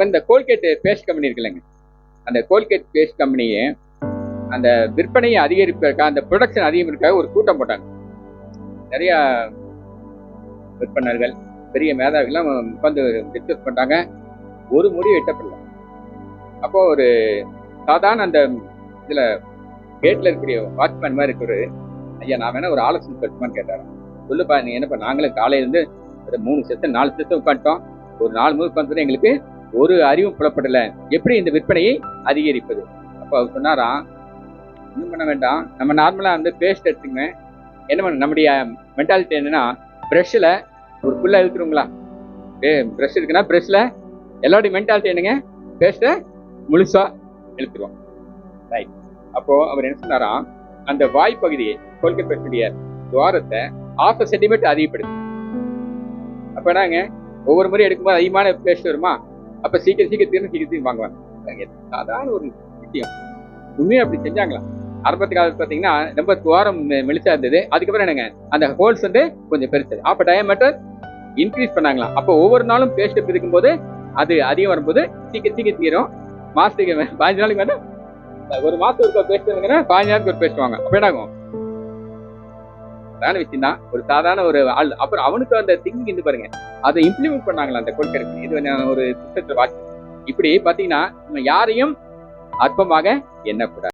இந்த Colgate based company இருக்குல்லங்க, அந்த கோல்கேட் பேஸ்ட் கம்பெனியை அந்த விற்பனையை அதிகரிப்பதற்காக, அந்த ப்ரொடக்ஷன் அதிகரிப்பதற்காக ஒரு கூட்டம் போட்டாங்க. நிறைய விற்பனர்கள், பெரிய மேதாவிகள்லாம் உட்காந்து டிஸ்கஸ் பண்ணாங்க. ஒரு முடிவு எட்டப்படல. அப்போ ஒரு சாதாரண அந்த இதுல கேட்ல இருக்கக்கூடிய வாட்ச்மேன் மாதிரி இருக்கிற ஐயா, நான் வேணா ஒரு ஆலோசனை கட்டுமான்னு கேட்டாரு. சொல்லுப்பா, நீ என்னப்பா, நாங்களும் காலையில இருந்து 3 செஷன் 4 செஷன் உட்காந்துட்டோம். ஒரு 4 முறை உட்காந்து எங்களுக்கு ஒரு அறிவும் புலப்படல, எப்படி இந்த விற்பனையை அதிகரிப்பது? அப்போ அவர் சொன்னாராம், இன்னும் பண்ண வேண்டாம், நம்ம நார்மலா வந்து பேஸ்ட் எடுத்துங்க. என்ன பண்ண, நம்முடைய மென்டாலிட்டி என்னன்னா, பிரஷ்ல ஒரு புல்ல இழுத்துருங்களா, பிரஷ் இருக்குன்னா பிரஷ்ல எல்லாருடைய மென்டாலிட்டி என்னங்க, பேஸ்ட்டை முழுசா இழுத்துருவோம். ரைட். அப்போ அவர் என்ன சொன்னாராம், அந்த வாய் பகுதியை கோல்கேட் பேஸ்டுடைய துவாரத்தை 1/2 சென்டிமீட்டர் அதிகப்படுத்து. அப்ப என்னங்க, ஒவ்வொரு முறையும் எடுக்கும்போது அதிகமான பேஸ்ட் வருமா, அப்ப சீக்கிரம் தீர்ந்து வாங்குவாங்க. சாதாரண ஒரு விஷயம், உண்மையா அப்படி செஞ்சாங்களா? ஆரம்பத்து காலத்துல பாத்தீங்கன்னா ரொம்ப துவாரம் மெலிசா இருந்தது. அதுக்கப்புறம் என்னங்க, அந்த ஹோல்ஸ் வந்து கொஞ்சம் பெருசு, அப்ப டயமீட்டர் இன்க்ரீஸ் பண்ணாங்களாம். அப்போ ஒவ்வொரு நாளும் பேஸ்ட் பிரிக்கும் போது அது அதிகம் வரும்போது சீக்கிரம் தீரும். மாசத்துக்கு 15 நாளைக்கு வந்து ஒரு மாசத்துக்கு ஒரு பேஸ்ட் 15 நாளுக்கு ஒரு பேஸ்ட் வாங்க. அப்ப என்ன ஆகும்? சாதாரண விஷயம் தான், ஒரு சாதாரண ஒரு ஆள். அப்புறம் அவனுக்கு அந்த திங்கிங் இருந்து பாருங்க, அதை இம்ப்ளிமெண்ட் பண்ணாங்களா அந்த கோல்கேட். இது ஒரு சிஸ்டத்தை வாட்சி. இப்படி பாத்தீங்கன்னா நம்ம யாரையும் அற்பமாக எண்ணக்கூடாது.